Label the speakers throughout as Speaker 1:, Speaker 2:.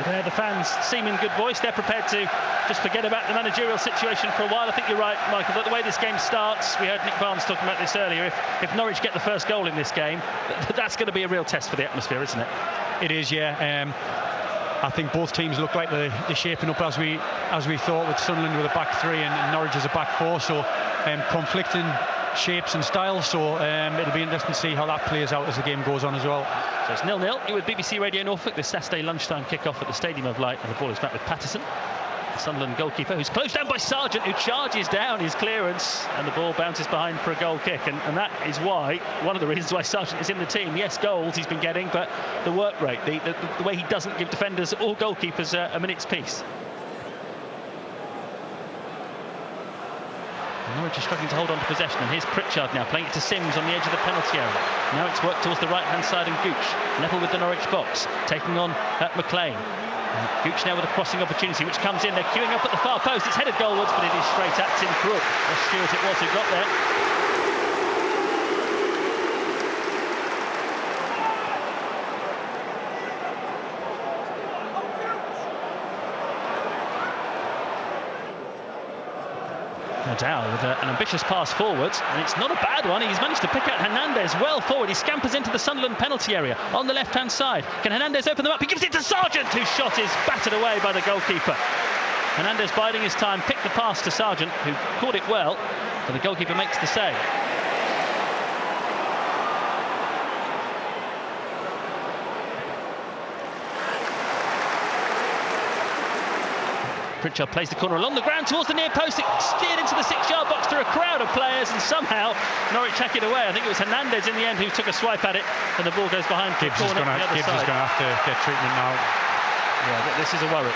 Speaker 1: The fans seem in good voice. They're prepared to just forget about the managerial situation for a while. I think you're right, Michael, that the way this game starts, we heard Nick Barnes talking about this earlier, if Norwich get the first goal in this game, that's going to be a real test for the atmosphere, isn't it?
Speaker 2: It is, yeah. I think both teams look like they're shaping up as we thought, with Sunderland with a back three and Norwich as a back four, so conflicting shapes and styles, so it'll be interesting to see how that plays out as the game goes on as well.
Speaker 1: So it's 0-0. You're with BBC Radio Norfolk, this Saturday lunchtime kick-off at the Stadium of Light, and the ball is back with Patterson, the Sunderland goalkeeper, who's closed down by Sargent, who charges down his clearance, and the ball bounces behind for a goal kick, and that is why, one of the reasons why Sargent is in the team. Yes, goals he's been getting, but the work rate, the way he doesn't give defenders or goalkeepers a minute's peace. Norwich is struggling to hold on to possession, and here's Pritchard now playing it to Sims on the edge of the penalty area. Now it's worked towards the right-hand side, and Gooch level with the Norwich box, taking on McLean. Gooch now with a crossing opportunity, which comes in. They're queuing up at the far post. It's headed goalwards, but it is straight at Tim Crook. Stewart it was who got there. Dow with an ambitious pass forwards, and it's not a bad one. He's managed to pick out Hernandez well forward. He scampers into the Sunderland penalty area on the left-hand side. Can Hernandez open them up? He gives it to Sargent, whose shot is battered away by the goalkeeper. Hernandez biding his time, picked the pass to Sargent, who caught it well, but the goalkeeper makes the save. Pritchard plays the corner along the ground towards the near post. It steered into the 6-yard box through a crowd of players, and somehow Norwich hack it away. I think it was Hernandez in the end who took a swipe at it, and the ball goes behind the corner on the other side.
Speaker 2: Gibbs is going to have to get treatment now.
Speaker 1: Yeah, this is a worry.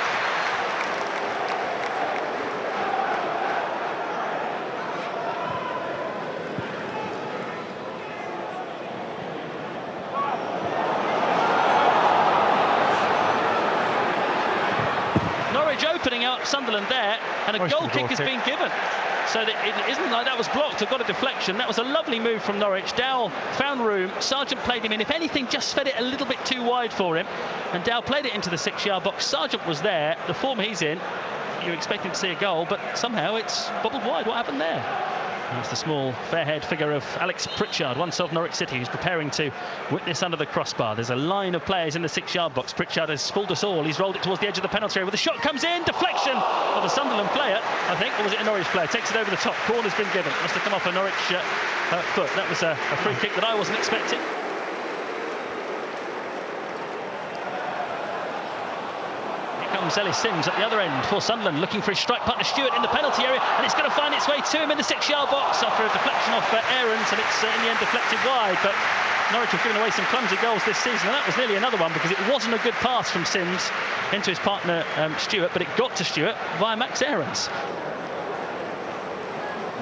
Speaker 1: Opening out Sunderland there, and a goal kick has been given, so that it isn't like that was blocked or got a deflection. That was a lovely move from Norwich. Dow found room, Sargent played him in, if anything just fed it a little bit too wide for him, and Dow played it into the 6-yard box. Sargent was there, the form he's in, you're expecting to see a goal, but somehow it's bobbled wide. What happened there? That's the small, fair-haired figure of Alex Pritchard, once of Norwich City, who's preparing to witness under the crossbar. There's a line of players in the 6-yard box. Pritchard has fooled us all. He's rolled it towards the edge of the penalty area, where the shot comes in. Deflection of a Sunderland player, I think, or was it a Norwich player? Takes it over the top. Corner's been given. Must have come off a Norwich foot. That was a free kick that I wasn't expecting. Ellis Sims at the other end for Sunderland, looking for his strike partner Stewart in the penalty area, and it's going to find its way to him in the 6-yard box after a deflection off Aarons, and it's in the end deflected wide. But Norwich have given away some clumsy goals this season, and that was nearly another one, because it wasn't a good pass from Sims into his partner Stewart, but it got to Stewart via Max Aarons.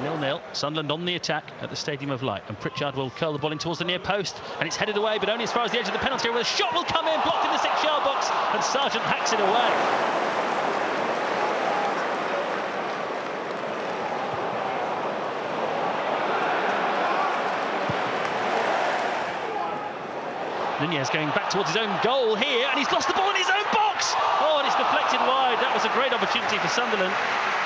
Speaker 1: 0-0, Sunderland on the attack at the Stadium of Light, and Pritchard will curl the ball in towards the near post, and it's headed away, but only as far as the edge of the penalty area, where the shot will come in, blocked in the 6-yard box, and Sargent hacks it away. Nunez going back towards his own goal here, and he's lost the ball in his own box. Oh, and it's deflected wide. That was a great opportunity for Sunderland.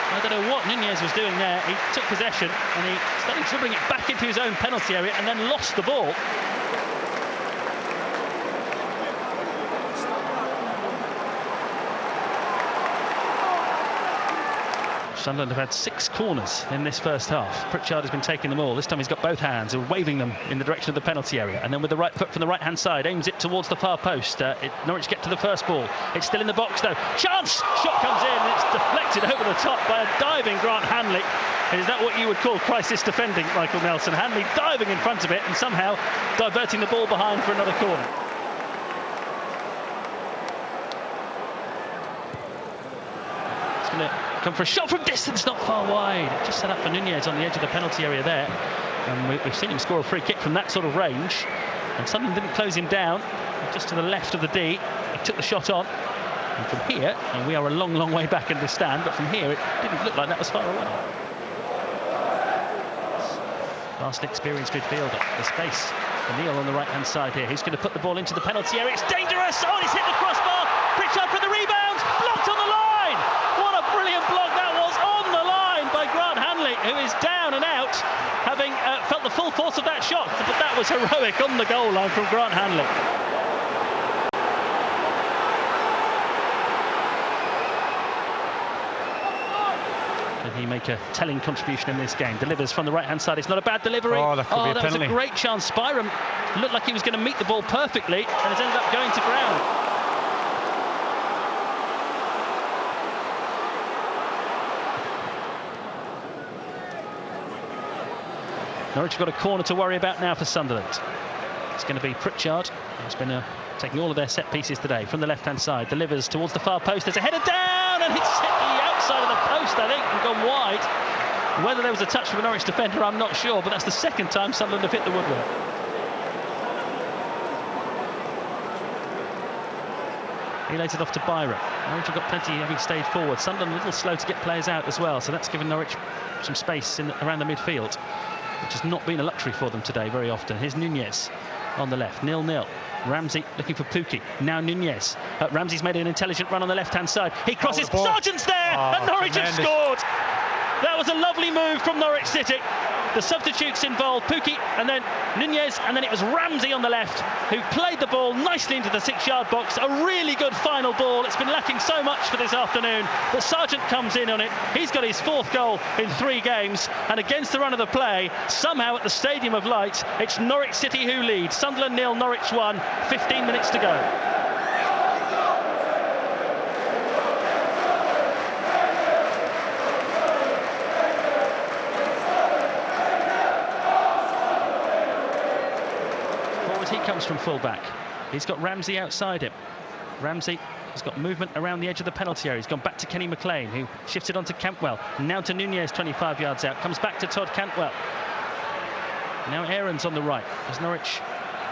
Speaker 1: I don't know what Nunez was doing there. He took possession and he started dribbling it back into his own penalty area and then lost the ball. Sunderland have had 6 corners in this first half. Pritchard has been taking them all. This time he's got both hands and waving them in the direction of the penalty area. And then with the right foot from the right-hand side, aims it towards the far post. Norwich get to the first ball. It's still in the box though. Chance! Shot comes in and it's deflected over the top by a diving Grant Hanley. And is that what you would call crisis defending, Michael Nelson? Hanley diving in front of it and somehow diverting the ball behind for another corner. It's going to come for a shot from distance, not far wide. It just set up for Nunez on the edge of the penalty area there. And we've seen him score a free kick from that sort of range. And Sunderland didn't close him down. Just to the left of the D, he took the shot on. And from here, and we are a long, long way back in the stand, but from here it didn't look like that was far away. Vastly experienced midfielder. The space Neil on the right-hand side here. Who's going to put the ball into the penalty area? It's dangerous. Oh, it's hit the crossbar. Pritchard for the rebound. Blocked on the line. What a brilliant block that was on the line by Grant Hanley, who is down and out, having felt the full force of that shot. But that was heroic on the goal line from Grant Hanley. He make a telling contribution in this game. Delivers from the right-hand side. It's not a bad delivery.
Speaker 2: Oh, that could be a penalty.
Speaker 1: Was a great chance. Byram looked like he was going to meet the ball perfectly and has ended up going to ground. Norwich have got a corner to worry about now for Sunderland. It's going to be Pritchard, who's been taking all of their set pieces today from the left-hand side. Delivers towards the far post. There's a header down, and it's hit the outside of the post, I think, and gone wide. Whether there was a touch from a Norwich defender, I'm not sure, but that's the second time Sunderland have hit the woodwork. He lays it off to Byram. Norwich have got plenty having stayed forward. Sunderland a little slow to get players out as well, so that's given Norwich some space around the midfield, which has not been a luxury for them today very often. Here's Nunez on the left, 0-0. Ramsey looking for Pukki. Now Nunez. Ramsey's made an intelligent run on the left-hand side. He crosses. Sargent's there, and Norwich have scored. That was a lovely move from Norwich City. The substitutes involved Pukki and then Nunez, and then it was Ramsey on the left who played the ball nicely into the 6-yard box. A really good final ball. It's been lacking so much for this afternoon, but Sargent comes in on it. He's got his 4th goal in 3 games, and against the run of the play, somehow at the Stadium of Light, it's Norwich City who lead. Sunderland 0, Norwich 1, 15 minutes to go. He comes from full-back. He's got Ramsey outside him. Ramsey has got movement around the edge of the penalty area. He's gone back to Kenny McLean, who shifted onto Cantwell. Now to Nunez, 25 yards out. Comes back to Todd Cantwell. Now Aaron's on the right as Norwich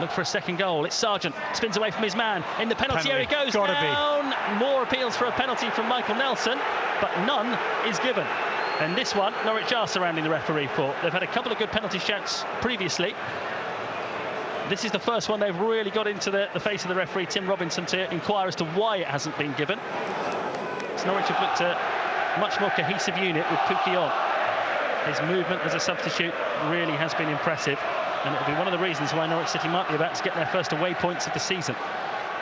Speaker 1: look for a second goal. It's Sargent. Spins away from his man. In the penalty area goes down. More appeals for a penalty from Michael Nelson, but none is given. And this one, Norwich are surrounding the referee for. They've had a couple of good penalty shouts previously. This is the first one they've really got into the face of the referee, Tim Robinson, to inquire as to why it hasn't been given. So Norwich have looked a much more cohesive unit with Pukki on. His movement as a substitute really has been impressive, and it'll be one of the reasons why Norwich City might be about to get their first away points of the season.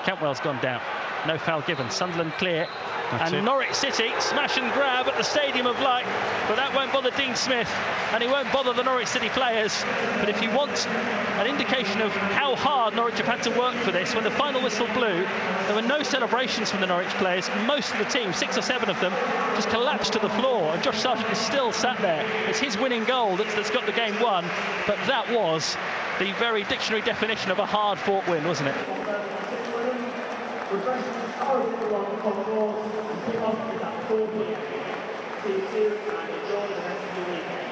Speaker 1: Cantwell's gone down. No foul given. Sunderland clear. And Norwich City smash and grab at the Stadium of Light, but that won't bother Dean Smith, and it won't bother the Norwich City players. But if you want an indication of how hard Norwich have had to work for this, when the final whistle blew, there were no celebrations from the Norwich players. Most of the team, 6 or 7 of them, just collapsed to the floor, and Josh Sargent is still sat there. It's his winning goal that's got the game won, but that was the very dictionary definition of a hard-fought win, wasn't it?
Speaker 3: See you soon and enjoy the rest of your weekend.